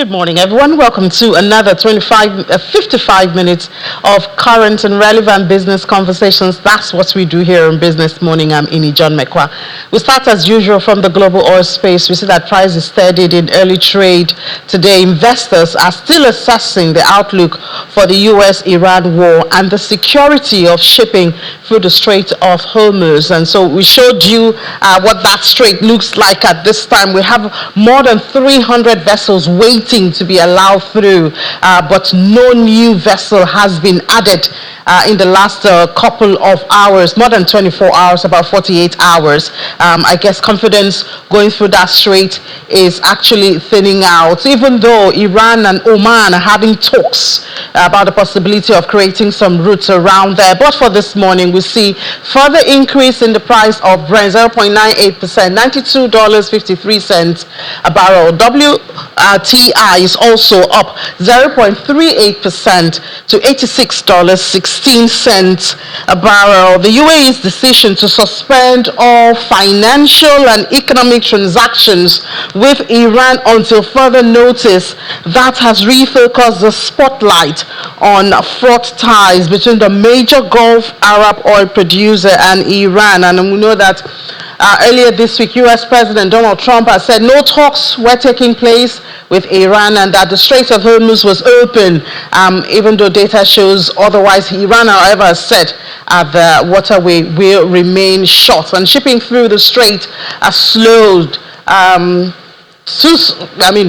Good morning, everyone. Welcome to another 55 minutes of current and relevant business conversations. That's what we do here on Business Morning. I'm Ini John Mekwa. We start as usual from the global oil space. We see that price is steadied in early trade today. Investors are still assessing the outlook for the US-Iran war and the security of shipping through the Strait of Hormuz. And so we showed you what that strait looks like at this time. We have more than 300 vessels waiting to be allowed through, but no new vessel has been added in the last couple of hours, more than 24 hours, about 48 hours. I guess confidence going through that strait is actually thinning out, even though Iran and Oman are having talks about the possibility of creating some routes around there. But for this morning, we see further increase in the price of Brent, 0.98%, $92.53 a barrel. WTI is also up 0.38% to $86.16 a barrel. The UAE's decision to suspend all financial and economic transactions with Iran until further notice, that has refocused the spotlight on fraught ties between the major Gulf Arab oil producer and Iran. And we know that earlier this week, US President Donald Trump has said no talks were taking place with Iran and that the Strait of Hormuz was open, even though data shows otherwise. Iran, however, has said the waterway will remain shut, and shipping through the strait has slowed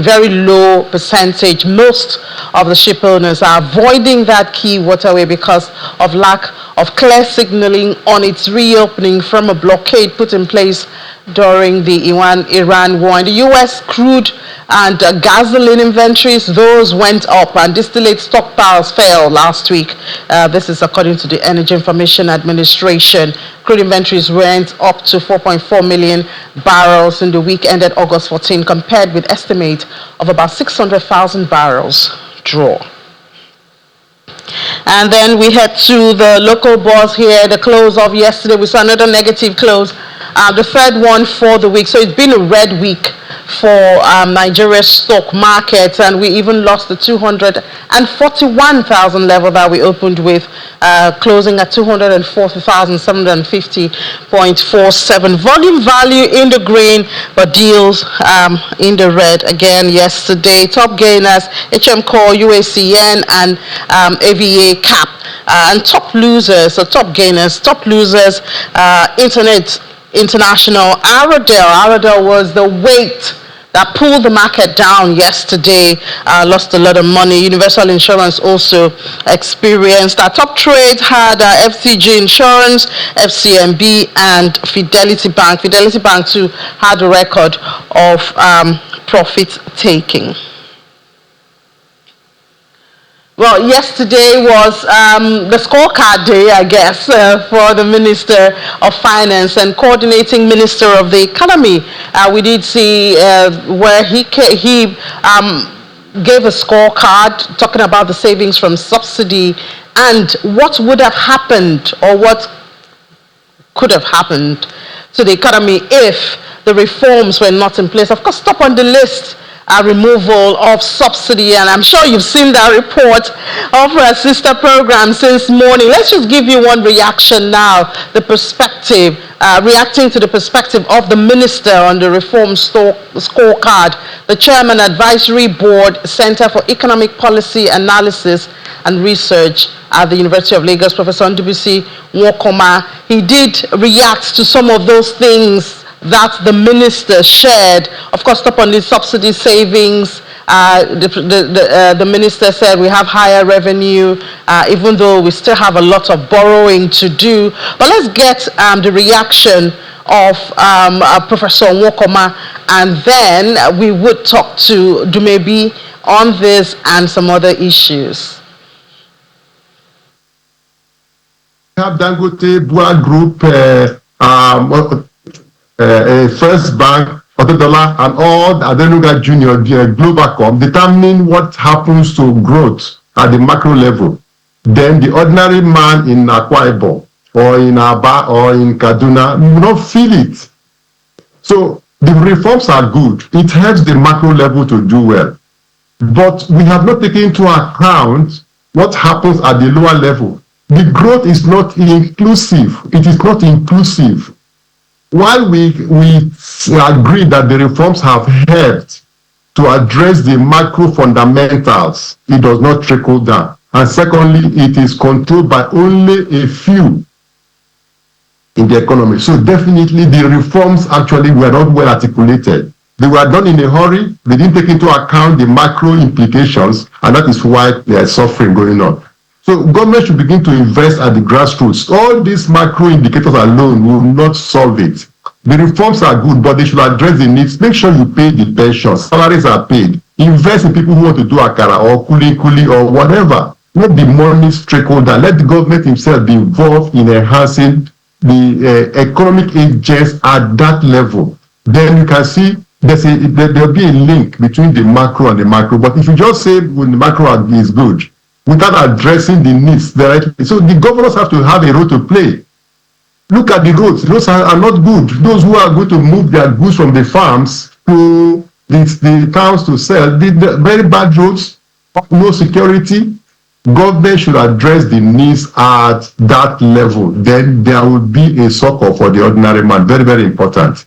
very low percentage. Most of the ship owners are avoiding that key waterway because of lack of clear signaling on its reopening from a blockade put in place during the Iran war. In the U.S., crude and gasoline inventories, those went up, and distillate stockpiles fell last week. This is according to the Energy Information Administration. Crude inventories went up to 4.4 million barrels in the week ended August 14, compared with estimate of about 600,000 barrels draw. And then we head to the local bourse here. The close of yesterday, we saw another negative close, the third one for the week. So it's been a red week for Nigeria's stock market, and we even lost the 241,000 level that we opened with, closing at 240,750.47. Volume value in the green, but deals in the red again yesterday. Top gainers, HM Core, UACN, and AVA Cap. And top losers, so top gainers, top losers, Internet International, Aradel was the weight that pulled the market down yesterday, lost a lot of money. Universal Insurance also experienced. Our top trades had FCG Insurance, FCMB, and Fidelity Bank. Fidelity Bank too had a record of profit taking. Well, yesterday was the scorecard day, I guess, for the Minister of Finance and Coordinating Minister of the Economy. We did see where he gave a scorecard talking about the savings from subsidy and what would have happened or what could have happened to the economy if the reforms were not in place. Of course, top on the list, removal of subsidy, and I'm sure you've seen that report of our sister program since morning. Let's just give you one reaction now, the perspective, reacting to the perspective of the minister on the reform scorecard. The chairman, Advisory Board, Center for Economic Policy Analysis and Research at the University of Lagos, Professor Ndubuisi Nwokoma, he did react to some of those things that the minister shared. Of course, top on the subsidy savings, the minister said we have higher revenue, even though we still have a lot of borrowing to do. But let's get the reaction of Professor Nwokoma, and then we would talk to Dumebi on this and some other issues. We have Dangote Bua Group, First Bank, Otedola, and all Adenuga Junior, Globalcom, determining what happens to growth at the macro level. Then the ordinary man in Akwa Ibom or in Aba or in Kaduna will not feel it. So the reforms are good. It helps the macro level to do well. But we have not taken into account what happens at the lower level. The growth is not inclusive. It is not inclusive. While we agree that the reforms have helped to address the macro fundamentals, it does not trickle down. And secondly, it is controlled by only a few in the economy. So definitely the reforms actually were not well articulated. They were done in a hurry. They didn't take into account the macro implications, and that is why there is suffering going on. So government should begin to invest at the grassroots. All these macro indicators alone will not solve it. The reforms are good, but they should address the needs. Make sure you pay the pensions. Salaries are paid. Invest in people who want to do akara or kuli or whatever. Let the money trickle down. Let the government himself be involved in enhancing the economic agents at that level. Then you can see there'll be a link between the macro and the micro. But if you just say when the macro is good, without addressing the needs directly, so the governors have to have a role to play. Look at the roads. Roads are not good. Those who are going to move their goods from the farms to the towns to sell, the very bad roads, no security. Government should address the needs at that level. Then there will be a succor for the ordinary man. Very, very important.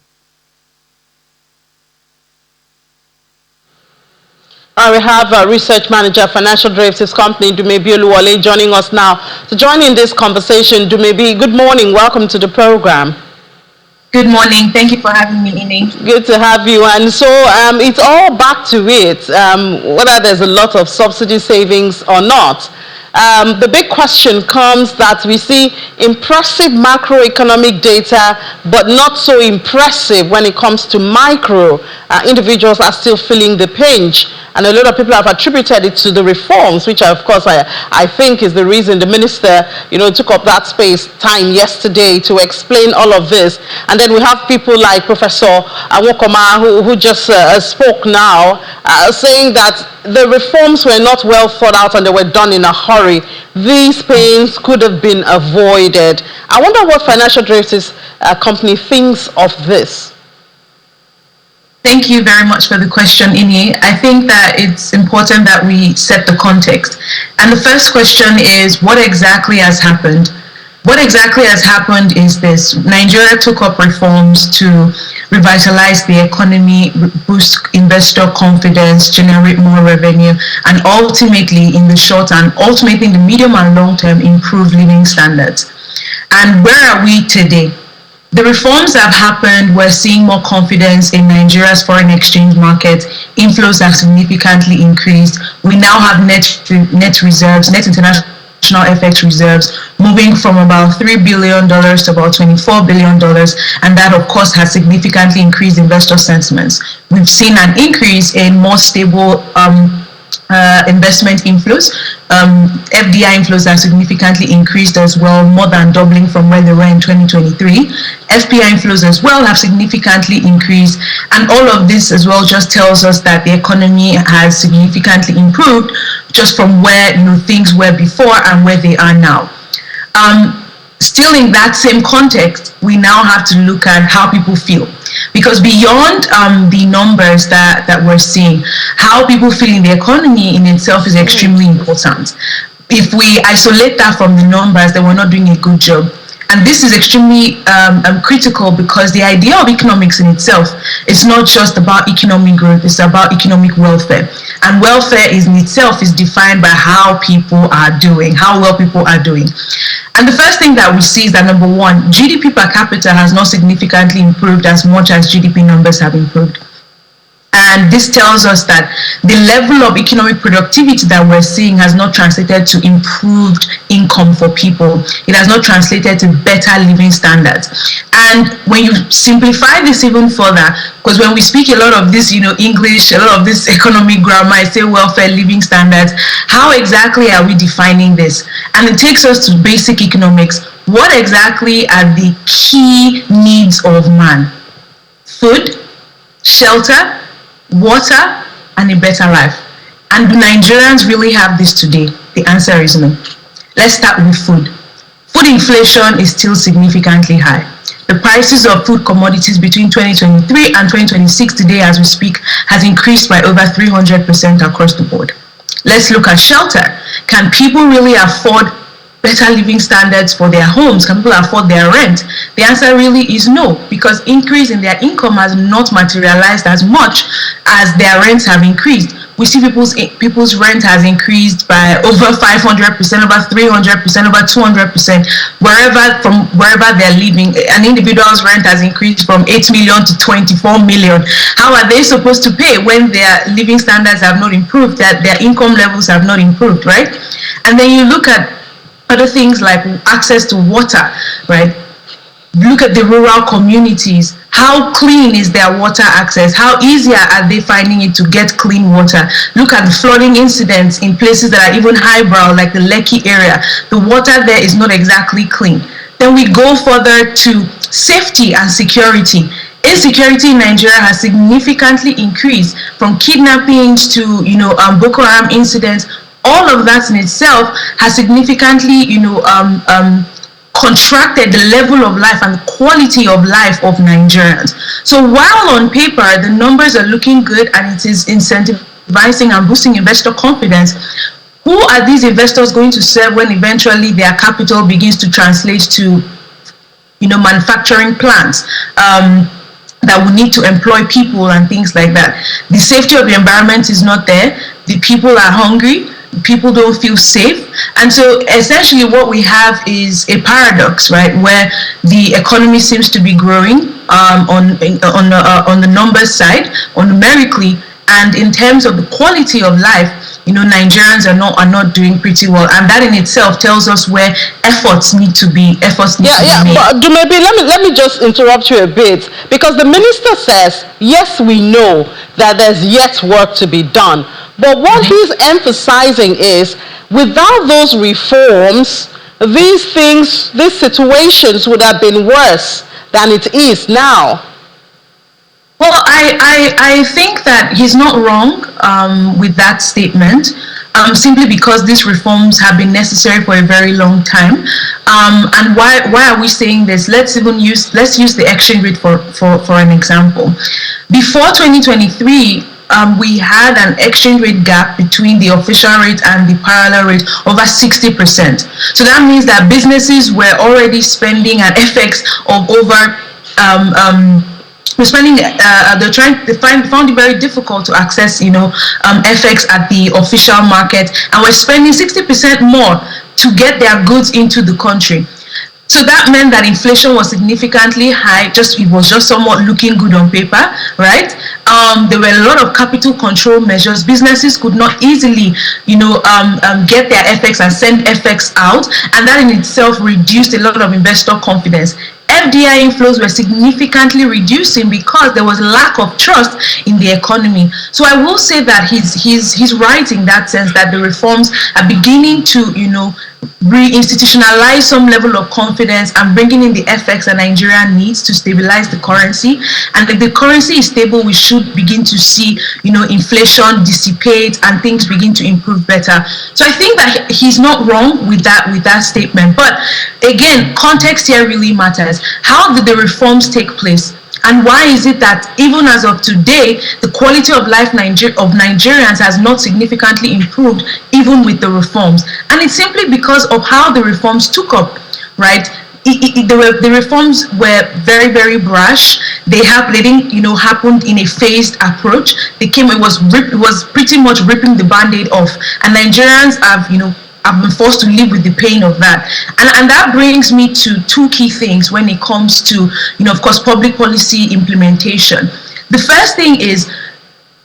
We have research manager, financial derivatives company, Dumebi Oluwole, joining us now. To join in this conversation, Dumebi, good morning. Welcome to the program. Good morning. Thank you for having me, Ine. Good to have you. And so it's all back to it, whether there's a lot of subsidy savings or not. The big question comes that we see impressive macroeconomic data, but not so impressive when it comes to micro. Individuals are still feeling the pinch. And a lot of people have attributed it to the reforms, which of course I think is the reason the minister, took up that space time yesterday to explain all of this. And then we have people like Professor Awokoma, who just spoke now, saying that the reforms were not well thought out and they were done in a hurry. These pains could have been avoided. I wonder what financial derivatives company thinks of this. Thank you very much for the question, Ini. I think that it's important that we set the context. And the first question is, what exactly has happened? What exactly has happened is this. Nigeria took up reforms to revitalize the economy, boost investor confidence, generate more revenue, and ultimately, in the short and ultimately in the medium and long term, improve living standards. And where are we today? The reforms that have happened, we're seeing more confidence in Nigeria's foreign exchange market. Inflows have significantly increased. We now have net reserves, net international FX reserves, moving from about $3 billion to about $24 billion. And that, of course, has significantly increased investor sentiments. We've seen an increase in more stable investment inflows. FDI inflows have significantly increased as well, more than doubling from where they were in 2023. FPI inflows as well have significantly increased, and all of this as well just tells us that the economy has significantly improved just from where things were before and where they are now. Still in that same context, we now have to look at how people feel. Because beyond the numbers that we're seeing, how people feel in the economy in itself is extremely important. If we isolate that from the numbers, then we're not doing a good job. And this is extremely critical because the idea of economics in itself is not just about economic growth, it's about economic welfare. And welfare in itself is defined by how people are doing, how well people are doing. And the first thing that we see is that, number one, GDP per capita has not significantly improved as much as GDP numbers have improved. And this tells us that the level of economic productivity that we're seeing has not translated to improved income for people. It has not translated to better living standards. And when you simplify this even further, because when we speak a lot of this, English, a lot of this economic grammar, I say welfare, living standards, how exactly are we defining this? And it takes us to basic economics. What exactly are the key needs of man? Food, shelter, water, and a better life. And do Nigerians really have this today? The answer is no. Let's start with food. food inflation is still significantly high. The prices of food commodities between 2023 and 2026 today as we speak has increased by over 300% across the board. Let's look at shelter. Can people really afford better living standards for their homes? Can people afford their rent? The answer really is no, because increase in their income has not materialized as much as their rents have increased. We see people's rent has increased by over 500%, over 300%, over 200%, wherever they're living. An individual's rent has increased from 8 million to 24 million. How are they supposed to pay when their living standards have not improved, that their income levels have not improved, right? And then you look at other things like access to water, right? Look at the rural communities. How clean is their water access? How easy are they finding it to get clean water? Look at the flooding incidents in places that are even highbrow, like the Lekki area. The water there is not exactly clean. Then we go further to safety and security. Insecurity in Nigeria has significantly increased, from kidnappings to Boko Haram incidents. All of that in itself has significantly contracted the level of life and the quality of life of Nigerians. So while on paper the numbers are looking good and it is incentivizing and boosting investor confidence, who are these investors going to serve when eventually their capital begins to translate to manufacturing plants that will need to employ people and things like that? The safety of the environment is not there. The people are hungry. People don't feel safe. And so essentially what we have is a paradox, right, where the economy seems to be growing on the numbers side, on numerically, and in terms of the quality of life, Nigerians are not doing pretty well, and that in itself tells us where efforts need to be made. But maybe let me just interrupt you a bit, because the minister says, yes, we know that there's yet work to be done, but what he's emphasizing is, without those reforms, these situations would have been worse than it is now. Well, I think that he's not wrong with that statement, simply because these reforms have been necessary for a very long time. And why are we saying this? Let's use the exchange rate for an example. Before 2023, we had an exchange rate gap between the official rate and the parallel rate over 60%. So that means that businesses were already spending an FX of over they found it very difficult to access FX at the official market, and we're spending 60% more to get their goods into the country. So that meant that inflation was significantly high. It was just somewhat looking good on paper, right? There were a lot of capital control measures. Businesses could not easily, get their FX and send FX out, and that in itself reduced a lot of investor confidence. FDI inflows were significantly reducing because there was lack of trust in the economy. So I will say that he's right in that sense, that the reforms are beginning to, re-institutionalize some level of confidence and bringing in the FX that Nigeria needs to stabilize the currency. And if the currency is stable, we should begin to see, inflation dissipate and things begin to improve better. So I think that he's not wrong with that statement. But again, context here really matters. How did the reforms take place? And why is it that even as of today, the quality of life of Nigerians has not significantly improved even with the reforms? And it's simply because of how the reforms took up, right? The reforms were very, very brash. They didn't, happened in a phased approach. It was pretty much ripping the Band-Aid off. And Nigerians have been forced to live with the pain of that. And that brings me to two key things when it comes to, of course, public policy implementation. The first thing is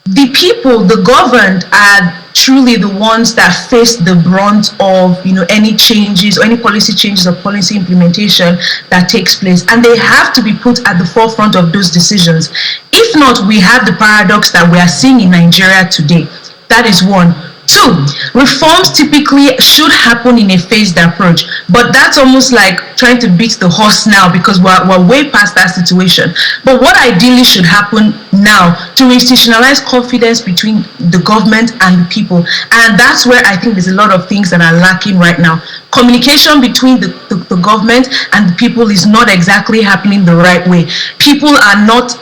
the people, the governed, are truly the ones that face the brunt of, any changes or any policy changes or policy implementation that takes place. And they have to be put at the forefront of those decisions. If not, we have the paradox that we are seeing in Nigeria today. That is one. Two, reforms typically should happen in a phased approach, but that's almost like trying to beat the horse now because we're way past that situation. But what ideally should happen now to institutionalize confidence between the government and the people, and that's where I think there's a lot of things that are lacking right now. Communication between the government and the people is not exactly happening the right way. People are not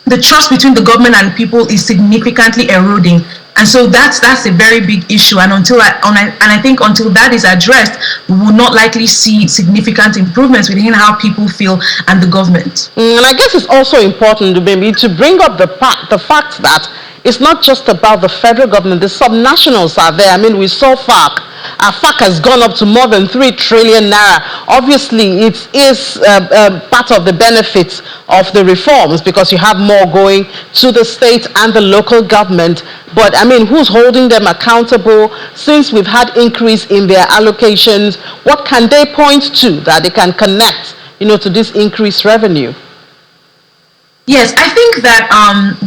the trust between the government and people is significantly eroding. And so that's a very big issue. And I think until that is addressed, we will not likely see significant improvements within how people feel and the government. And I guess it's also important maybe to bring up the fact that it's not just about the federal government. The subnationals are there. I mean, we saw FARC. FARC has gone up to more than 3 trillion naira. Obviously, it is part of the benefits of the reforms because you have more going to the state and the local government. But I mean, who's holding them accountable? Since we've had increase in their allocations, what can they point to that they can connect, to this increased revenue? Yes, I think that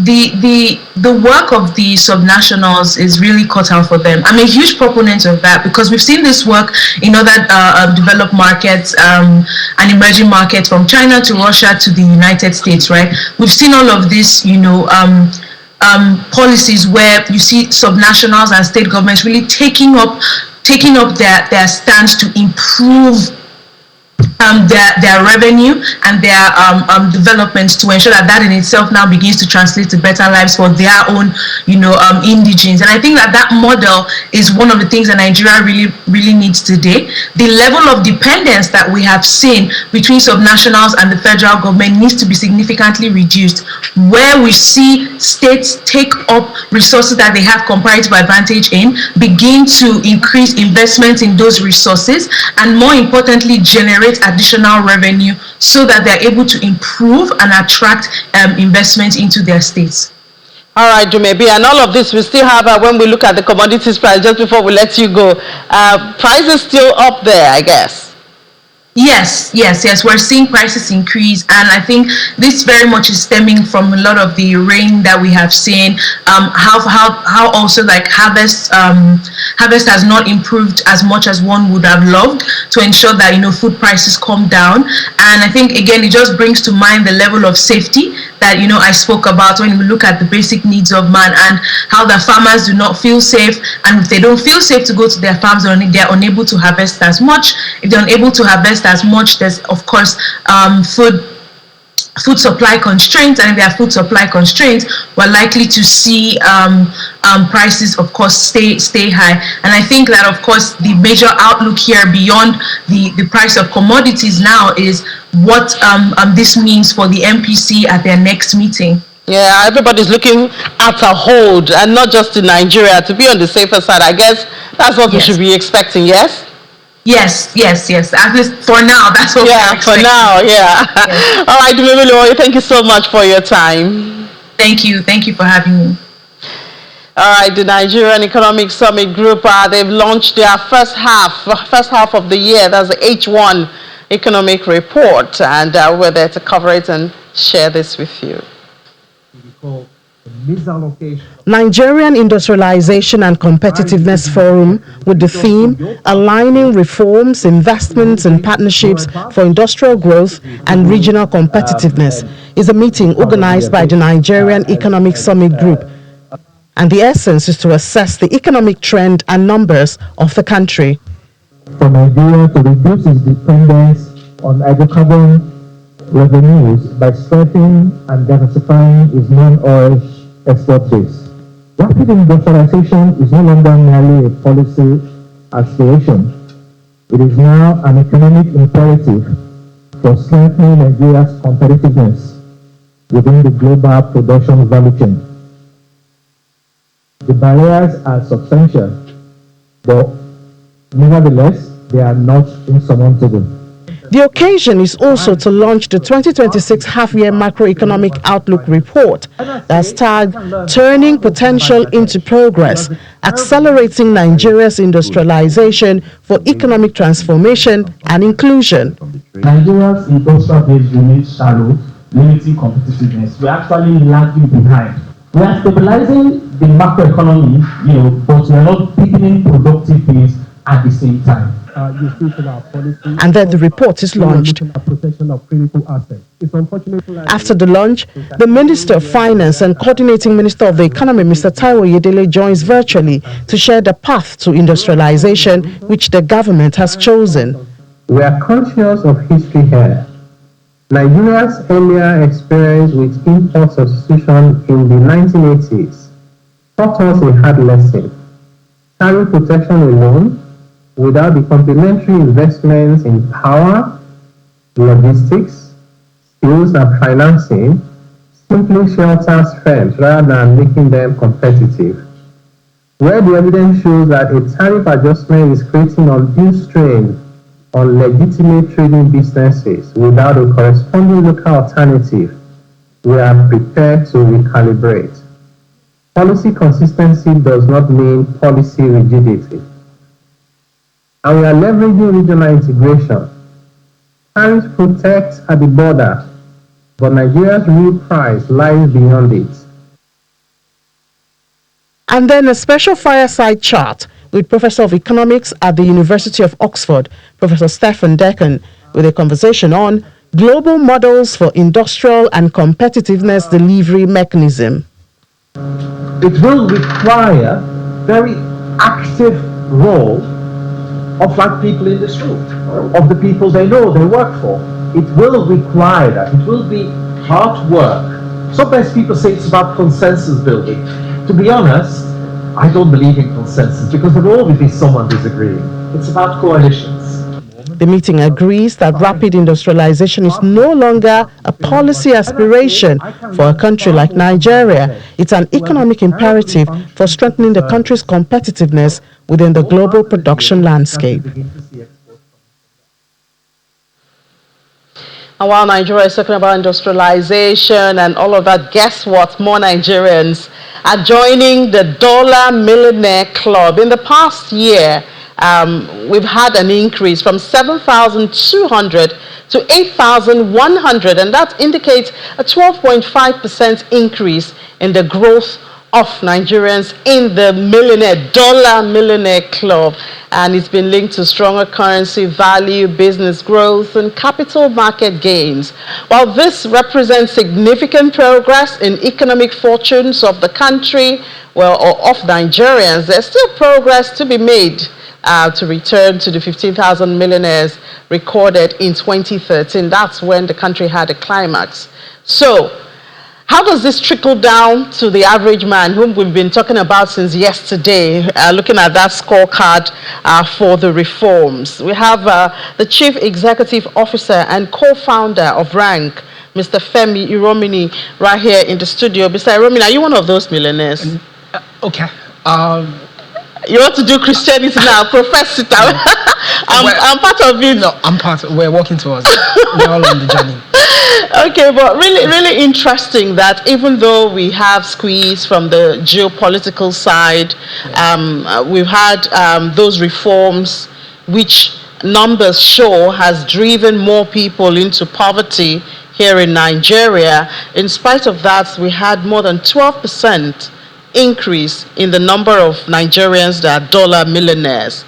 the work of the subnationals is really cut out for them. I'm a huge proponent of that because we've seen this work in other developed markets and emerging markets, from China to Russia to the United States, right? We've seen all of this, policies where you see subnationals and state governments really taking up their stance to improve their revenue and their developments, to ensure that in itself now begins to translate to better lives for their own, indigenes. And I think that model is one of the things that Nigeria really needs today. The level of dependence that we have seen between subnationals and the federal government needs to be significantly reduced, where we see states take up resources that they have comparative advantage in, begin to increase investments in those resources, and more importantly, generate additional revenue so that they're able to improve and attract investment into their states. All right, Jumebi, and all of this we still have when we look at the commodities price, just before we let you go, prices still up there, I guess. Yes. We're seeing prices increase, and I think this very much is stemming from a lot of the rain that we have seen. How also like harvest has not improved as much as one would have loved to ensure that food prices come down. And I think again it just brings to mind the level of safety that I spoke about when we look at the basic needs of man, and how the farmers do not feel safe, and if they don't feel safe to go to their farms, they're unable to harvest as much. If they're unable to harvest as much, there's of course food supply constraints, and if there are food supply constraints, we're likely to see prices of course stay high. And I think that of course the major outlook here beyond the price of commodities now is what this means for the MPC at their next meeting. Yeah, everybody's looking at a hold, and not just in Nigeria, to be on the safer side. I guess that's what we should be expecting, yes? Yes. At least for now, that's what we're expecting. For now, yeah. Yes. All right, Dumebilo, thank you so much for your time. Thank you for having me. All right, the Nigerian Economic Summit Group, they've launched their first half of the year. That's the H1 Economic Report, and we're there to cover it and share this with you. Nigerian Industrialization and Competitiveness Forum, with the theme Aligning Reforms, Investments and Partnerships for Industrial Growth and Regional Competitiveness, is a meeting organized by the Nigerian Economic Summit Group. And the essence is to assess the economic trend and numbers of the country. For Nigeria to reduce its dependence on hydrocarbon revenues by strengthening and diversifying its non-oil export base. Rapid industrialization is no longer merely a policy aspiration. It is now an economic imperative for strengthening Nigeria's competitiveness within the global production value chain. The barriers are substantial, but nevertheless, they are not insurmountable. The occasion is also to launch the 2026 half-year macroeconomic outlook report that's tagged Turning Potential into Progress, Accelerating Nigeria's Industrialization for Economic Transformation and Inclusion. Nigeria's industrial base remains shallow, limiting competitiveness. We're actually lagging behind. We are stabilizing the macroeconomy, but we are not deepening productive base at the same time. And then the report is launched. After the launch, the Minister of Finance and Coordinating Minister of the Economy, Mr. Taiwo Oyedele, joins virtually to share the path to industrialization which the government has chosen. We are conscious of history here. Nigeria's earlier experience with import substitution in the 1980s taught us a hard lesson. Tariff protection alone, without the complementary investments in power, logistics, skills, and financing, simply shelters firms rather than making them competitive. Where the evidence shows that a tariff adjustment is creating undue strain on legitimate trading businesses without a corresponding local alternative, we are prepared to recalibrate. Policy consistency does not mean policy rigidity. And we are leveraging regional integration. Tariffs protect at the border, but Nigeria's real price lies beyond it. And then a special fireside chat with Professor of Economics at the University of Oxford, Professor Stephen Decken, with a conversation on global models for industrial and competitiveness delivery mechanism. It will require very active role of like people in this room, of the people they know, they work for. It will require that. It will be hard work. Sometimes people say it's about consensus building. To be honest, I don't believe in consensus because there will always be someone disagreeing. It's about coalitions. The meeting agrees that rapid industrialization is no longer a policy aspiration for a country like Nigeria. It's an economic imperative for strengthening the country's competitiveness within the global production landscape. And while Nigeria is talking about industrialization and all of that, guess what? More Nigerians are joining the Dollar Millionaire Club. In the past year, we've had an increase from 7,200 to 8,100, and that indicates a 12.5% increase in the growth of Nigerians in the Dollar Millionaire Club. And it's been linked to stronger currency value, business growth, and capital market gains. While this represents significant progress in economic fortunes of the country, or of Nigerians, there's still progress to be made to return to the 15,000 millionaires recorded in 2013. That's when the country had a climax. So, how does this trickle down to the average man, whom we've been talking about since yesterday, looking at that scorecard for the reforms? We have the Chief Executive Officer and co-founder of RANK, Mr. Femi Iromini, right here in the studio. Mr. Iromini, are you one of those millionaires? Okay. You want to do Christianity now? Profess it. I'm part of it. No, I'm part. We're working towards it. We're all on the journey. Okay, but really interesting that even though we have squeeze from the geopolitical side, we've had those reforms which numbers show has driven more people into poverty here in Nigeria. In spite of that, we had more than 12% increase in the number of Nigerians that are dollar millionaires.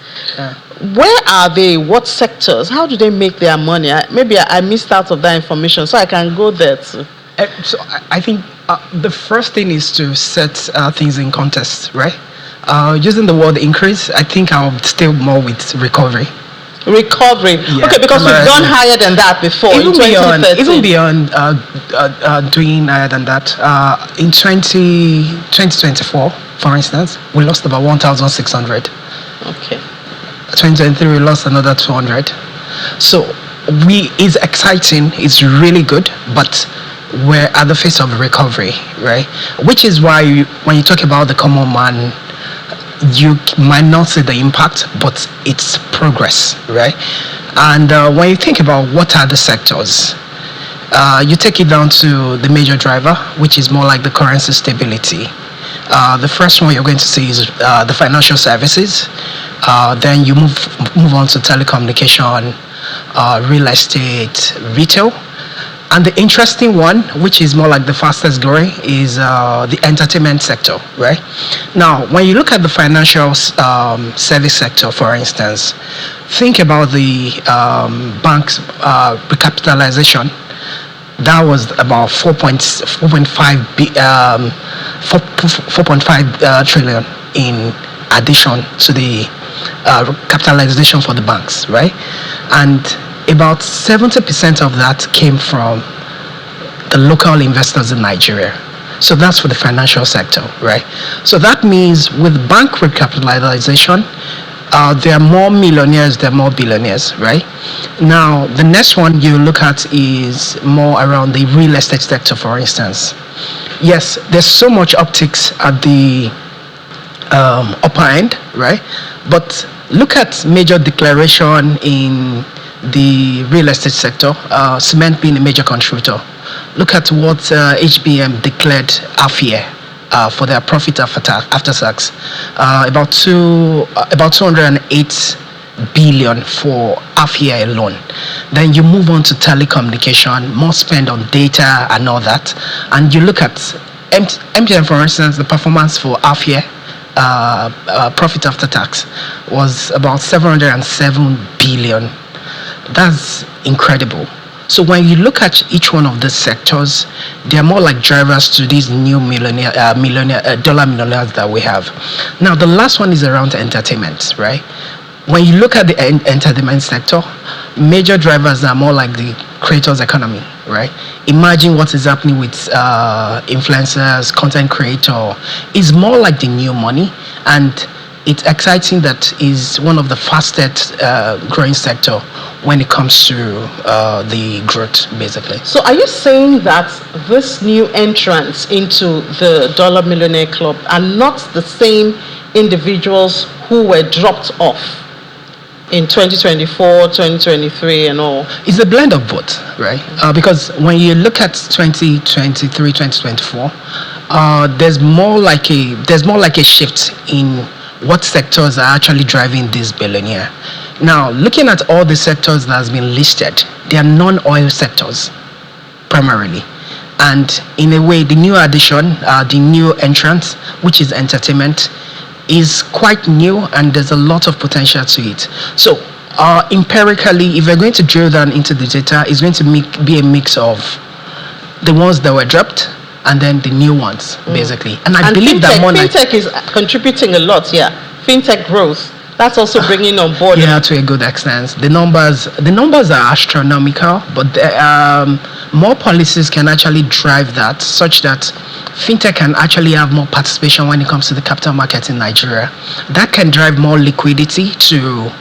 Where are they? What sectors? How do they make their money? Maybe I missed out of that information, so I can go there too. So I think the first thing is to set things in context, right? Using the word increase, I think I'll stay more with recovery. Recovery. Yeah. Okay, because we've done higher than that before. Even beyond doing higher than that. In 2024, for instance, we lost about 1,600. Okay. 2023, we lost another 200. So it's exciting, it's really good, but we're at the face of recovery, right? Which is why when you talk about the common man, you might not see the impact, but it's progress, right? And when you think about what are the sectors, you take it down to the major driver, which is more like the currency stability. The first one you're going to see is the financial services. Then you move on to telecommunication, real estate, retail. And the interesting one, which is more like the fastest growing, is the entertainment sector, right? Now, when you look at the financial service sector, for instance, think about the bank's recapitalization. That was about 4.5 trillion in addition to the capitalization for the banks, right? And about 70% of that came from the local investors in Nigeria. So that's for the financial sector, right? So that means with bank recapitalization, there are more millionaires, there are more billionaires, right? Now, the next one you look at is more around the real estate sector, for instance. Yes, there's so much upticks at the upper end, right? But look at major declaration in the real estate sector, cement being a major contributor. Look at what HBM declared half year for their profit after tax, about 208 billion for half year alone. Then you move on to telecommunication, more spend on data and all that, and you look at MTN, for instance. The performance for half year profit after tax was about 707 billion. That's incredible. So when you look at each one of the sectors, they're more like drivers to these new dollar millionaires that we have. Now, the last one is around entertainment, right? When you look at the entertainment sector, major drivers are more like the creators economy, right? Imagine what is happening with influencers, content creator. It's more like the new money, and it's exciting that is one of the fastest growing sector when it comes to the growth, basically. So are you saying that this new entrants into the Dollar Millionaire Club are not the same individuals who were dropped off in 2024, 2023 and all? It's a blend of both, right? Because when you look at 2023, 2024, there's more like a shift in what sectors are actually driving this billionaire. Now, looking at all the sectors that has been listed, they are non-oil sectors primarily. And in a way, the new addition, the new entrant, which is entertainment, is quite new, and there's a lot of potential to it. So empirically, if we're going to drill down into the data, it's going to be a mix of the ones that were dropped and then the new ones, basically. And I believe that fintech is contributing a lot here. Fintech growth, that's also bringing on board. Yeah, to a good extent. The numbers are astronomical, but more policies can actually drive that, such that fintech can actually have more participation when it comes to the capital market in Nigeria. That can drive more liquidity to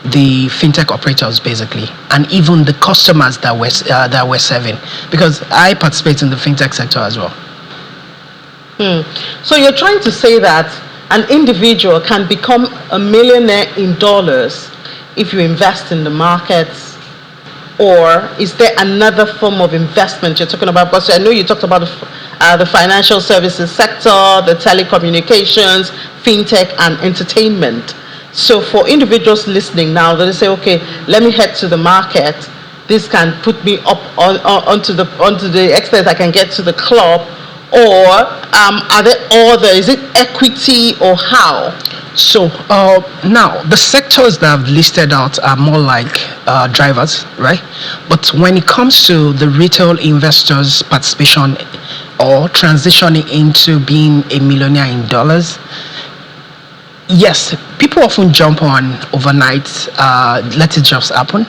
the fintech operators, basically, and even the customers that we're serving, because I participate in the fintech sector as well. So you're trying to say that an individual can become a millionaire in dollars if you invest in the markets, or is there another form of investment you're talking about? Because I know you talked about the financial services sector, the telecommunications, fintech, and entertainment. So for individuals listening now, they say, okay, let me head to the market. This can put me up onto the extent I can get to the club. Or are there other? Is it equity or how? So now the sectors that I've listed out are more like drivers, right? But when it comes to the retail investors' participation or transitioning into being a millionaire in dollars, yes, people often jump on overnight, let it just happen.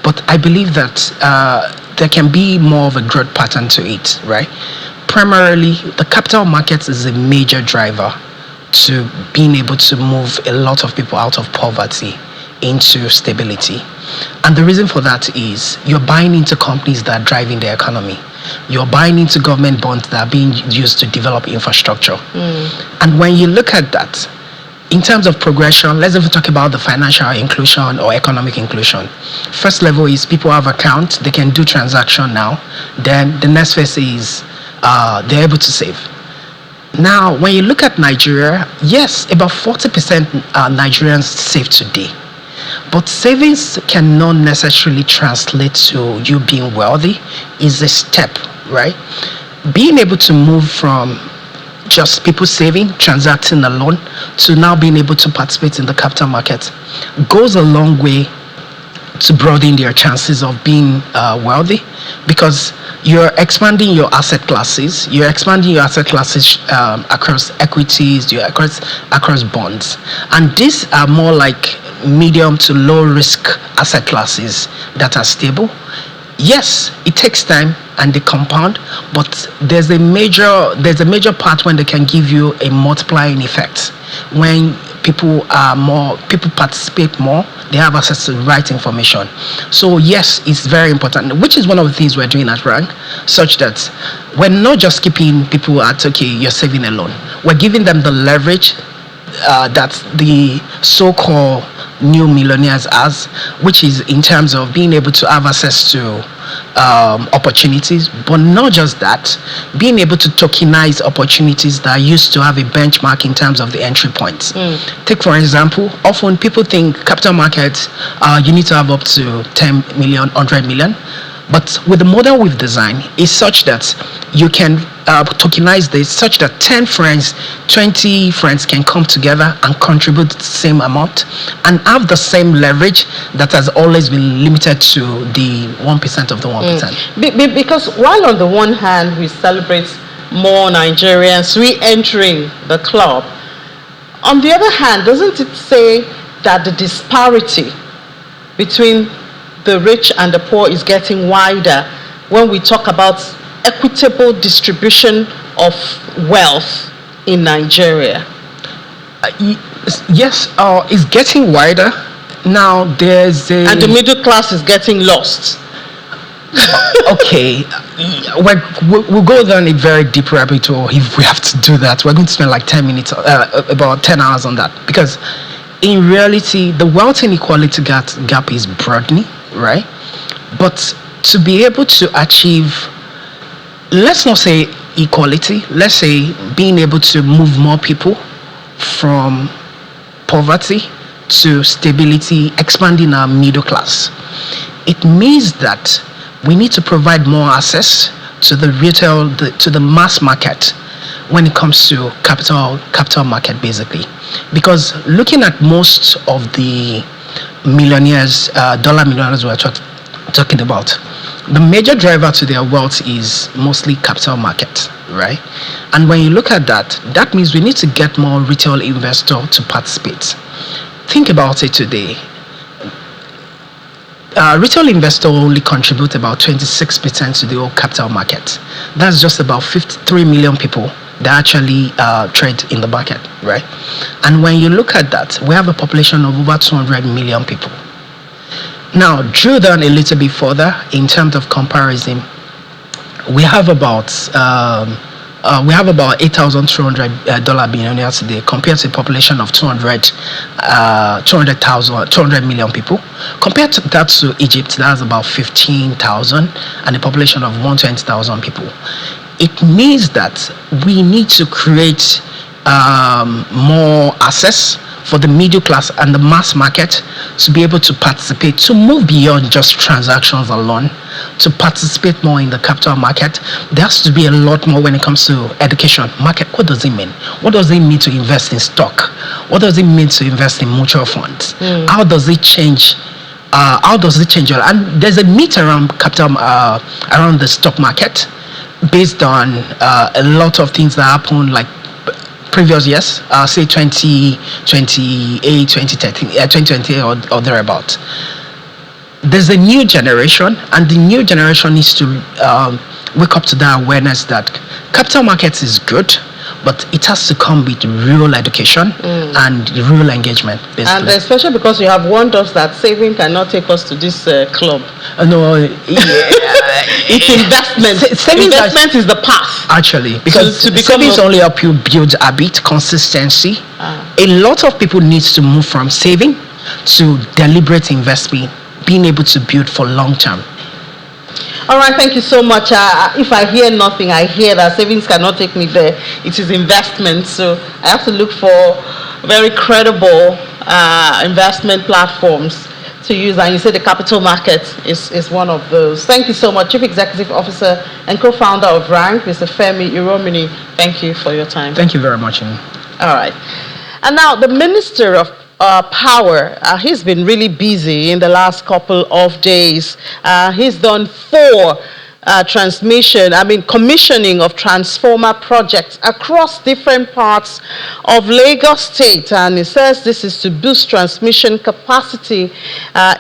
But I believe that there can be more of a growth pattern to it, right? Primarily, the capital markets is a major driver to being able to move a lot of people out of poverty into stability. And the reason for that is you're buying into companies that are driving the economy. You're buying into government bonds that are being used to develop infrastructure. And when you look at that, in terms of progression, let's even talk about the financial inclusion or economic inclusion. First level is people have accounts, they can do transaction now. Then the next phase is they're able to save. Now, when you look at Nigeria, yes, about 40% Nigerians save today. But savings cannot necessarily translate to you being wealthy. Is a step, right? Being able to move from just people saving, transacting alone, to now being able to participate in the capital market goes a long way to broaden their chances of being wealthy, because you're expanding your asset classes. You're expanding your asset classes across equities, across bonds, and these are more like medium to low risk asset classes that are stable. Yes, it takes time and they compound, but there's a major part when they can give you a multiplying effect. When people participate more, they have access to the right information. So yes, it's very important, which is one of the things we're doing at Rank, such that we're not just keeping people at, okay, you're saving alone. We're giving them the leverage that the so-called new millionaires has, which is in terms of being able to have access to opportunities, but not just that, being able to tokenize opportunities that used to have a benchmark in terms of the entry points. Take for example, often people think capital markets, you need to have up to 10 million, 100 million. But with the model we've designed, is such that you can tokenize this such that 10 friends, 20 friends can come together and contribute the same amount and have the same leverage that has always been limited to the 1% of the 1%. Because while on the one hand we celebrate more Nigerians re-entering the club, on the other hand, doesn't it say that the disparity between the rich and the poor is getting wider when we talk about equitable distribution of wealth in Nigeria? Yes, it's getting wider. Now there's a... And the middle class is getting lost. Okay, we'll go down a very deep rabbit hole if we have to do that. We're going to spend like 10 minutes, about 10 hours on that, because in reality, the wealth inequality gap is broadening, right? But to be able to achieve, let's not say equality, let's say being able to move more people from poverty to stability, expanding our middle class, it means that we need to provide more access to the retail, to the mass market when it comes to capital market, basically. Because looking at most of the millionaires, dollar millionaires we're talking about, the major driver to their wealth is mostly capital market, right? And when you look at that, that means we need to get more retail investors to participate. Think about it today. Retail investors only contribute about 26% to the whole capital market. That's just about 53 million people that actually trade in the market, right? And when you look at that, we have a population of over 200 million people. Now, drill down a little bit further in terms of comparison. We have about $8,200 billionaires today compared to a population of 200 million people. Compared to that to Egypt, that's about 15,000 and a population of 120,000 people. It means that we need to create more access for the middle class and the mass market to be able to participate, to move beyond just transactions alone, to participate more in the capital market. There has to be a lot more when it comes to education. Market, what does it mean? What does it mean to invest in stock? What does it mean to invest in mutual funds? How does it change? And there's a myth around capital, around the stock market, based on a lot of things that happen, like previous years, say 2028, 2013, 2020 or thereabout. There's a new generation, and the new generation needs to wake up to that awareness that capital markets is good, but it has to come with real education and real engagement, basically. And especially because you have warned us that saving cannot take us to this club. No, it's investment. Investment is the path. Actually, because savings only help you build habit, consistency. A lot of people need to move from saving to deliberate investment, being able to build for long term. All right, thank you so much. If I hear nothing, I hear that savings cannot take me there. It is investment, so I have to look for very credible investment platforms to use, and you say the capital market is one of those. Thank you so much, Chief Executive Officer and co-founder of Rank, Mr. Femi Iromini. Thank you for your time. Thank you very much. All right. And now the Minister of Power, he's been really busy in the last couple of days. He's done 4 commissioning of transformer projects across different parts of Lagos State. And he says this is to boost transmission capacity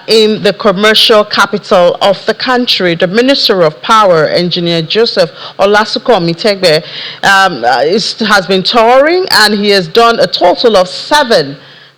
in the commercial capital of the country. The Minister of Power, Engineer Joseph Olasukomi Tegbe, has been touring, and he has done a total of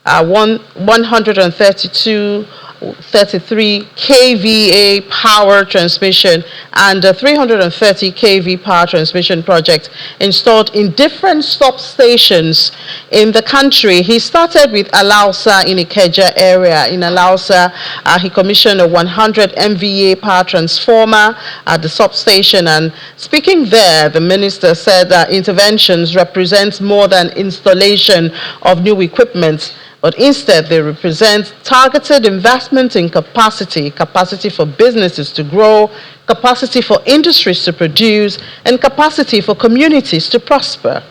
133 kVA power transmission and 330 kV power transmission project installed in different stop stations in the country. He started with Alausa in Ikeja area. In Alausa, he commissioned a 100 MVA power transformer at the substation, and speaking there, the minister said that interventions represent more than installation of new equipment, but instead they represent targeted investment in capacity for businesses to grow, capacity for industries to produce, and capacity for communities to prosper.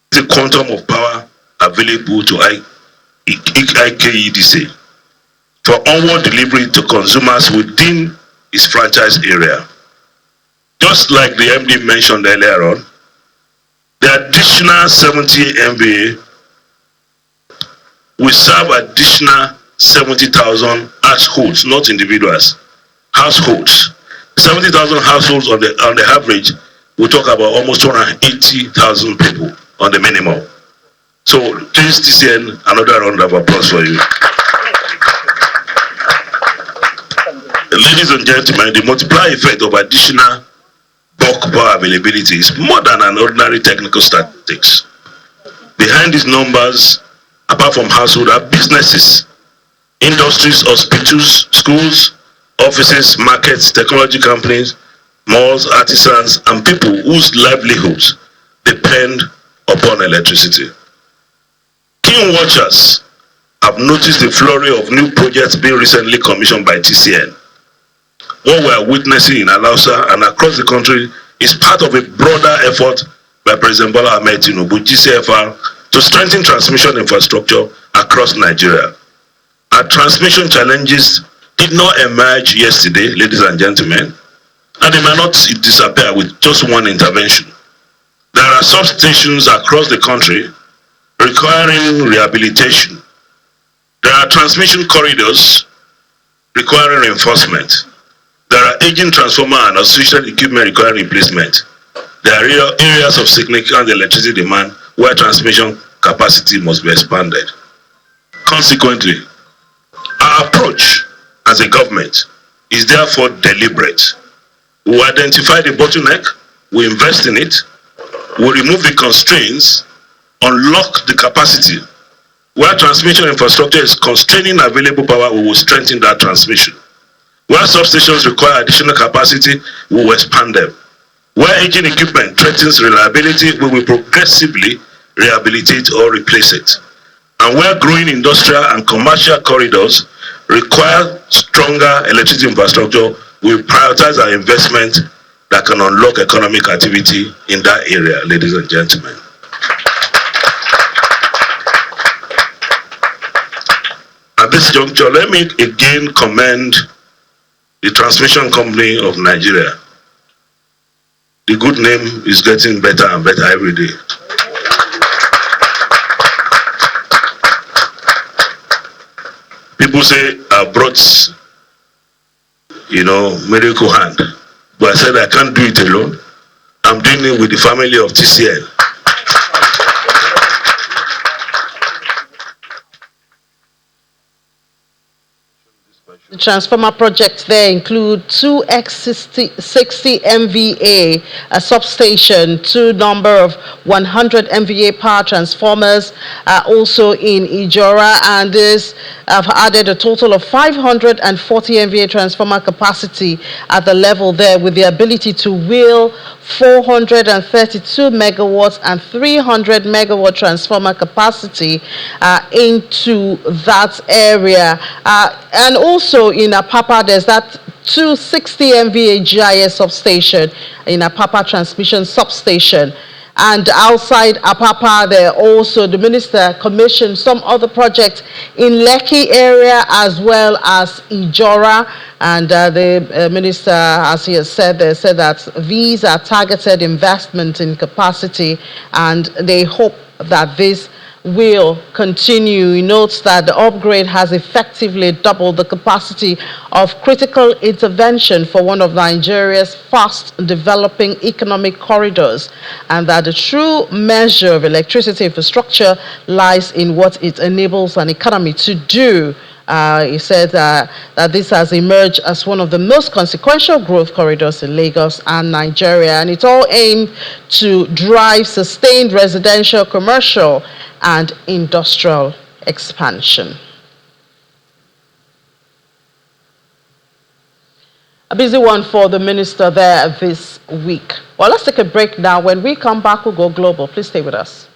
The quantum of power available to IKEDC for onward delivery to consumers within its franchise area. Just like the MD mentioned earlier on, the additional 70 MVA will serve additional 70,000 households, not individuals, households. 70,000 households on the average, we talk about almost 280,000 people on the minimum. So please, TCN, another round of applause for you. Ladies and gentlemen, the multiplier effect of additional bulk power availability is more than an ordinary technical statistics. Behind these numbers, apart from household, are businesses, industries, hospitals, schools, offices, markets, technology companies, malls, artisans, and people whose livelihoods depend upon electricity. Keen watchers have noticed the flurry of new projects being recently commissioned by TCN. What we are witnessing in Alausa and across the country is part of a broader effort by President Bola Ahmed Tinubu, GCFR, to strengthen transmission infrastructure across Nigeria. Our transmission challenges did not emerge yesterday, ladies and gentlemen, and they may not disappear with just one intervention. There are substations across the country requiring rehabilitation. There are transmission corridors requiring reinforcement. There are aging transformer and associated equipment requiring replacement. There are areas of significant electricity demand where transmission capacity must be expanded. Consequently, our approach as a government is therefore deliberate. We identify the bottleneck, we invest in it, we remove the constraints, unlock the capacity. Where transmission infrastructure is constraining available power, we will strengthen that transmission. Where substations require additional capacity, we will expand them. Where aging equipment threatens reliability, we will progressively rehabilitate or replace it. And where growing industrial and commercial corridors require stronger electricity infrastructure, we will prioritize our investment that can unlock economic activity in that area, ladies and gentlemen. At this juncture, let me again commend the Transmission Company of Nigeria. The good name is getting better and better every day. People say I brought, miracle hand. But I said I can't do it alone. I'm doing it with the family of TCN. The transformer projects there include 2 X60 MVA, a substation, 2 number of 100 MVA power transformers, also in Ijora, and this have added a total of 540 MVA transformer capacity at the level there, with the ability to wheel 432 megawatts and 300 megawatt transformer capacity into that area. And also in Apapa, there's that 260 MVA GIS substation in Apapa transmission substation. And outside Apapa, there also the minister commissioned some other projects in Lekki area as well as Ijora. And the minister, as he has said, they said that these are targeted investment in capacity, and they hope that this will continue. He notes that the upgrade has effectively doubled the capacity of critical intervention for one of Nigeria's fast developing economic corridors, and that the true measure of electricity infrastructure lies in what it enables an economy to do. He said that this has emerged as one of the most consequential growth corridors in Lagos and Nigeria, and it's all aimed to drive sustained residential, commercial, and industrial expansion. A busy one for the minister there this week. Well, let's take a break now. When we come back, we'll go global. Please stay with us.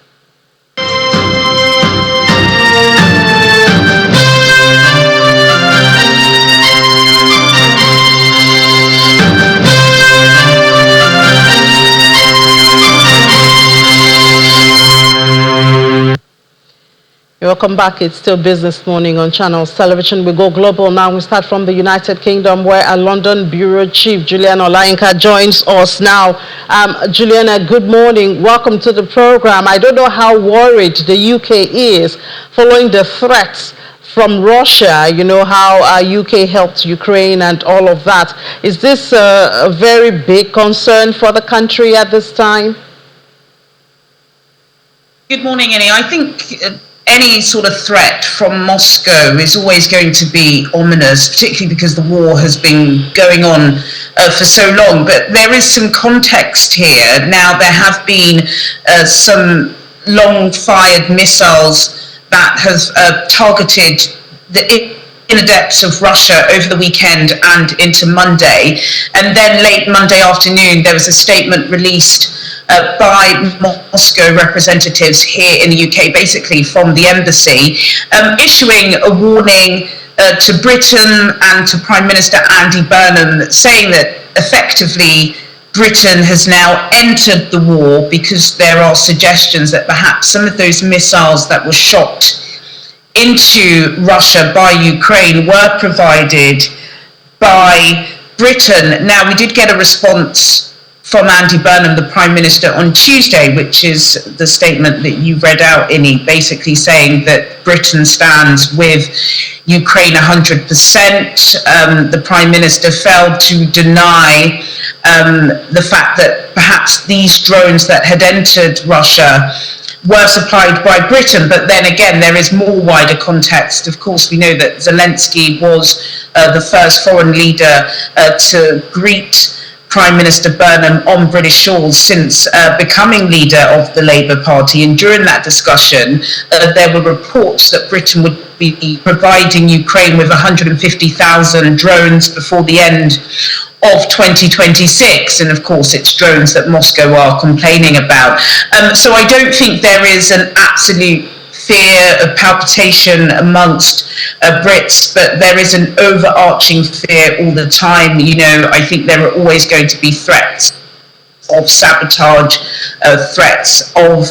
Welcome back. It's still Business Morning on Channels Television. We go global now. We start from the United Kingdom, where a London bureau chief, Juliana Olayinka, joins us now. Juliana, good morning. Welcome to the program. I don't know how worried the UK is following the threats from Russia. You know how UK helped Ukraine and all of that. Is this a very big concern for the country at this time? Good morning, Annie. I think any sort of threat from Moscow is always going to be ominous, particularly because the war has been going on for so long. But there is some context here. Now, there have been some long-fired missiles that have targeted the inner depths of Russia over the weekend and into Monday. And then late Monday afternoon, there was a statement released by Moscow representatives here in the UK, basically from the embassy, issuing a warning to Britain and to Prime Minister Andy Burnham, saying that effectively Britain has now entered the war because there are suggestions that perhaps some of those missiles that were shot into Russia by Ukraine were provided by Britain. Now, we did get a response from Andy Burnham, the Prime Minister, on Tuesday, which is the statement that you read out, Inni, basically saying that Britain stands with Ukraine 100%. The Prime Minister failed to deny the fact that perhaps these drones that had entered Russia were supplied by Britain. But then again, there is more wider context. Of course, we know that Zelensky was the first foreign leader to greet Prime Minister Burnham on British shores since becoming leader of the Labour Party. And during that discussion, there were reports that Britain would be providing Ukraine with 150,000 drones before the end of 2026. And of course, it's drones that Moscow are complaining about. So I don't think there is an absolute fear of palpitation amongst Brits, but there is an overarching fear all the time. You know, I think there are always going to be threats of sabotage, threats of,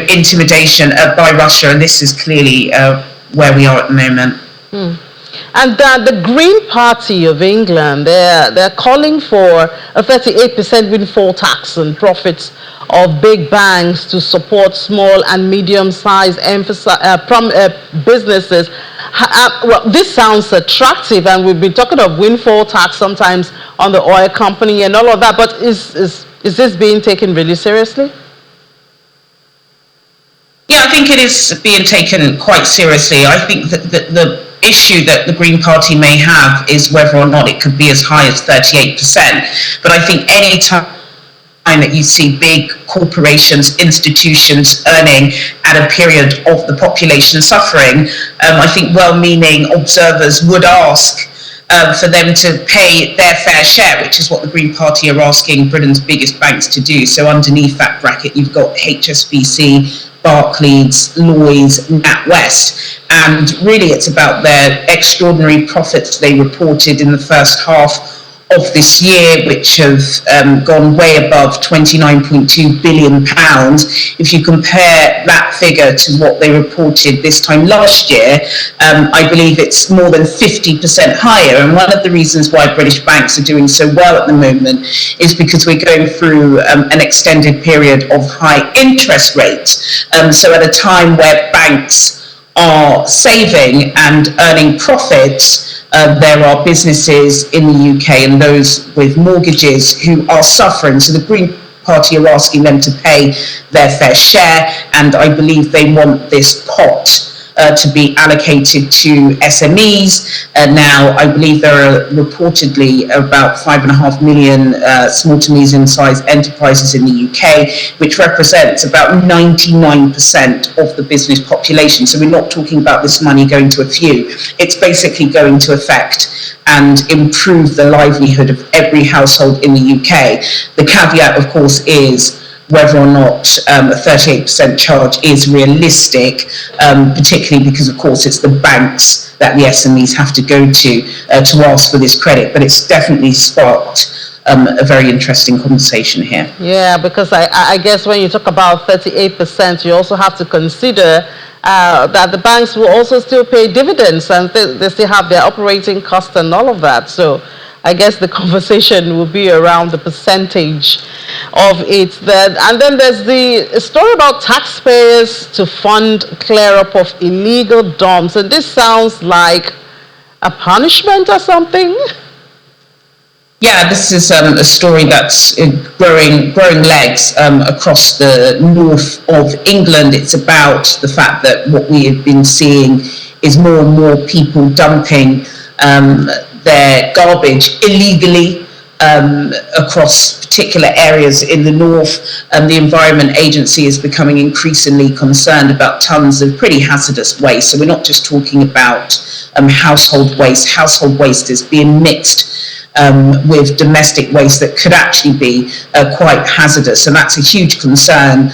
intimidation by Russia, and this is clearly where we are at the moment. And the Green Party of England, they're calling for a 38% windfall tax on profits of big banks to support small and medium-sized businesses. Well, this sounds attractive, and we've been talking of windfall tax sometimes on the oil company and all of that, but is this being taken really seriously? Yeah, I think it is being taken quite seriously. I think that the issue that the Green Party may have is whether or not it could be as high as 38%. But I think any time that you see big corporations, institutions earning at a period of the population suffering, I think well-meaning observers would ask for them to pay their fair share, which is what the Green Party are asking Britain's biggest banks to do. So underneath that bracket, you've got HSBC, Barclays, Lloyds, NatWest, and really it's about their extraordinary profits they reported in the first half of this year, which have gone way above £29.2 billion. If you compare that figure to what they reported this time last year, I believe it's more than 50% higher. And one of the reasons why British banks are doing so well at the moment is because we're going through an extended period of high interest rates. So at a time where banks are saving and earning profits, there are businesses in the UK and those with mortgages who are suffering. So the Green Party are asking them to pay their fair share, and I believe they want this pot to be allocated to SMEs. Now, I believe there are reportedly about 5.5 million small to medium-sized enterprises in the UK, which represents about 99% of the business population. So we're not talking about this money going to a few. It's basically going to affect and improve the livelihood of every household in the UK. The caveat, of course, is whether or not a 38% charge is realistic, particularly because, of course, it's the banks that the SMEs have to go to ask for this credit. But it's definitely sparked a very interesting conversation here. Yeah, because I guess when you talk about 38%, you also have to consider that the banks will also still pay dividends, and they still have their operating costs and all of that. So I guess the conversation will be around the percentage of it. And then there's the story about taxpayers to fund clear up of illegal dumps. And this sounds like a punishment or something. Yeah, this is a story that's growing legs across the north of England. It's about the fact that what we have been seeing is more and more people dumping their garbage illegally across particular areas in the north. The Environment Agency is becoming increasingly concerned about tons of pretty hazardous waste. So we're not just talking about household waste. Household waste is being mixed with domestic waste that could actually be quite hazardous. And that's a huge concern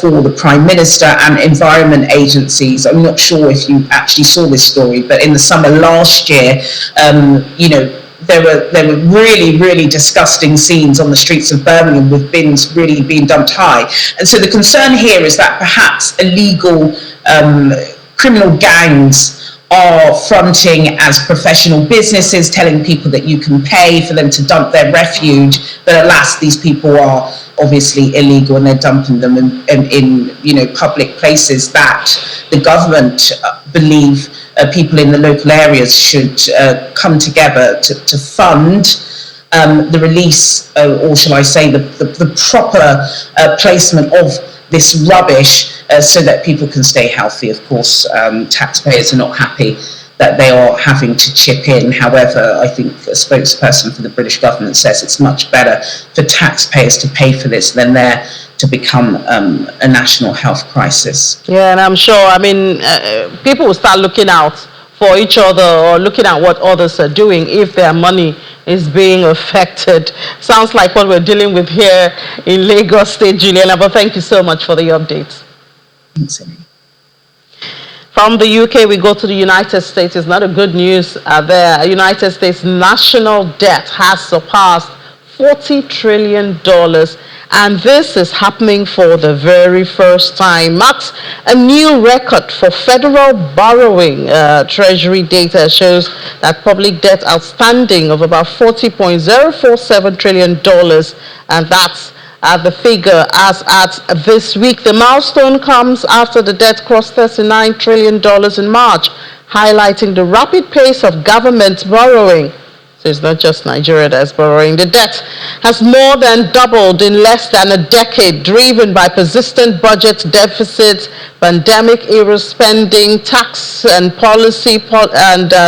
for the Prime Minister and environment agencies. I'm not sure if you actually saw this story, but in the summer last year, there were really, really disgusting scenes on the streets of Birmingham with bins really being dumped high. And so the concern here is that perhaps illegal criminal gangs are fronting as professional businesses, telling people that you can pay for them to dump their refuse, but alas, these people are obviously illegal and they're dumping them in public places that the government believe people in the local areas should come together to fund the release, or shall I say, the proper placement of this rubbish so that people can stay healthy. Of course, taxpayers are not happy that they are having to chip in. However, I think a spokesperson for the British government says it's much better for taxpayers to pay for this than there to become a national health crisis. Yeah, and I'm sure, people will start looking out for each other or looking at what others are doing if their money is being affected. Sounds like what we're dealing with here in Lagos State, Juliana, but thank you so much for the update. Thanks, From the UK, we go to the United States. It's not a good news there. United States national debt has surpassed $40 trillion. And this is happening for the very first time. Marks a new record for federal borrowing. Treasury data shows that public debt outstanding of about $40.047 trillion. And that's the figure as at this week. The milestone comes after the debt crossed $39 trillion in March, highlighting the rapid pace of government borrowing. So it's not just Nigeria that's borrowing. The debt has more than doubled in less than a decade, driven by persistent budget deficits, pandemic-era spending, tax and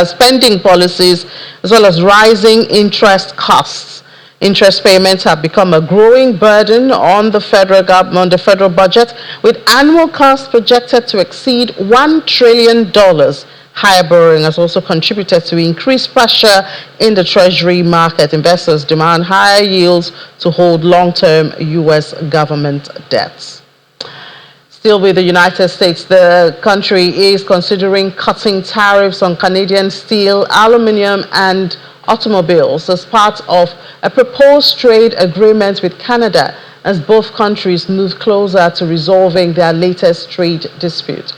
spending policies, as well as rising interest costs. Interest payments have become a growing burden on the federal government, on the federal budget, with annual costs projected to exceed $1 trillion. Higher borrowing has also contributed to increased pressure in the treasury market. Investors demand higher yields to hold long-term U.S. government debts. Still with the United States, the country is considering cutting tariffs on Canadian steel, aluminum, and automobiles as part of a proposed trade agreement with Canada as both countries move closer to resolving their latest trade dispute.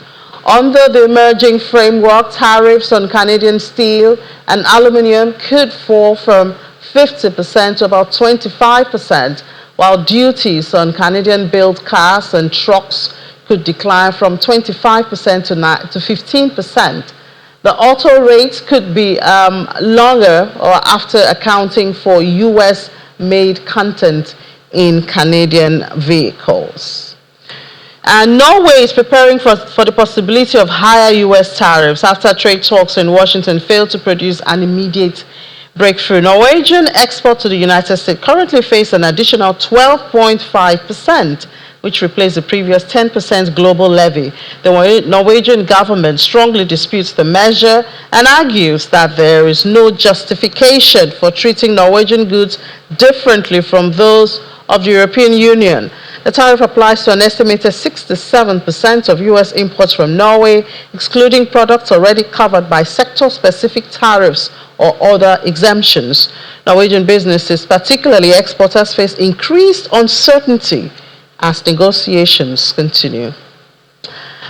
Under the emerging framework, tariffs on Canadian steel and aluminum could fall from 50% to about 25%, while duties on Canadian-built cars and trucks could decline from 25% to 15%. The auto rate could be longer or after accounting for US-made content in Canadian vehicles. And Norway is preparing for the possibility of higher US tariffs after trade talks in Washington failed to produce an immediate breakthrough. Norwegian exports to the United States currently face an additional 12.5%, which replaced the previous 10% global levy. The Norwegian government strongly disputes the measure and argues that there is no justification for treating Norwegian goods differently from those of the European Union. The tariff applies to an estimated 67% of U.S. imports from Norway, excluding products already covered by sector-specific tariffs or other exemptions. Norwegian businesses, particularly exporters, face increased uncertainty as negotiations continue.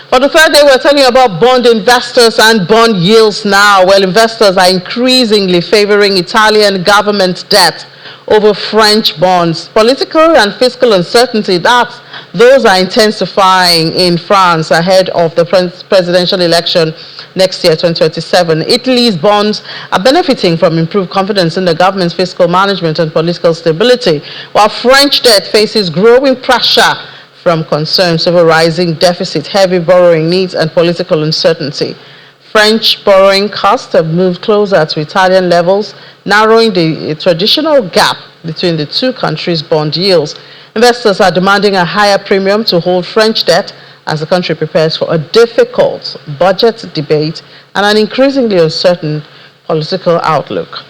For the third day, we're telling you about bond investors and bond yields now. Well, investors are increasingly favoring Italian government debt over French bonds. Political and fiscal uncertainty, those are intensifying in France ahead of the presidential election next year, 2027. Italy's bonds are benefiting from improved confidence in the government's fiscal management and political stability, while French debt faces growing pressure from concerns over rising deficit, heavy borrowing needs, and political uncertainty. French borrowing costs have moved closer to Italian levels, narrowing the traditional gap between the two countries' bond yields. Investors are demanding a higher premium to hold French debt as the country prepares for a difficult budget debate and an increasingly uncertain political outlook.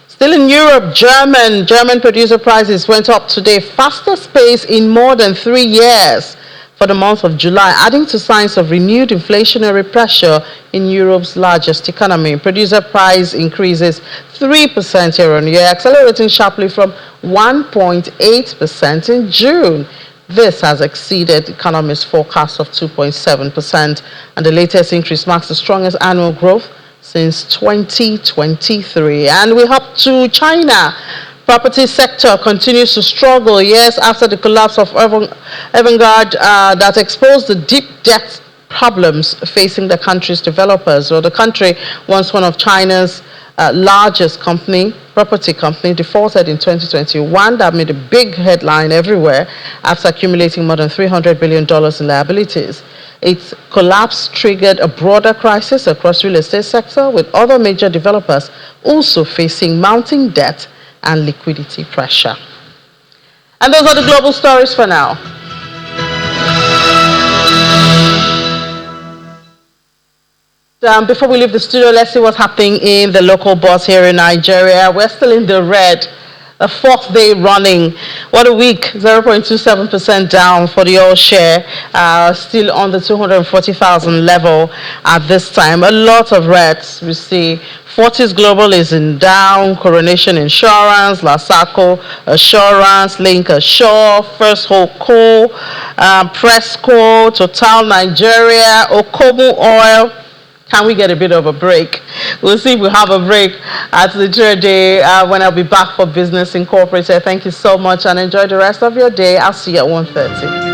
Still in Europe, German producer prices went up today, fastest pace in more than 3 years for the month of July, adding to signs of renewed inflationary pressure in Europe's largest economy. Producer price increases 3% year on year, accelerating sharply from 1.8% in June. This has exceeded economists' forecast of 2.7%, and the latest increase marks the strongest annual growth since 2023. And we hop to China. Property sector continues to struggle years after the collapse of Evergrande that exposed the deep debt problems facing the country's developers. Well, the country, once one of China's largest property company, defaulted in 2021. That made a big headline everywhere after accumulating more than $300 billion in liabilities. Its collapse triggered a broader crisis across the real estate sector, with other major developers also facing mounting debt and liquidity pressure. And those are the global stories for now. Before we leave the studio, let's see what's happening in the local bourse here in Nigeria. We're still in the red, a fourth day running. What a week, 0.27% down for the oil share, still on the 240,000 level at this time. A lot of reds we see. Fortis Global is in down, Coronation Insurance, Lasaco Assurance, Link Assure, First Whole Co, Presco, Total Nigeria, Okomu Oil. Can we get a bit of a break? We'll see if we have a break at the third day when I'll be back for Business Incorporated. Thank you so much and enjoy the rest of your day. I'll see you at 1:30.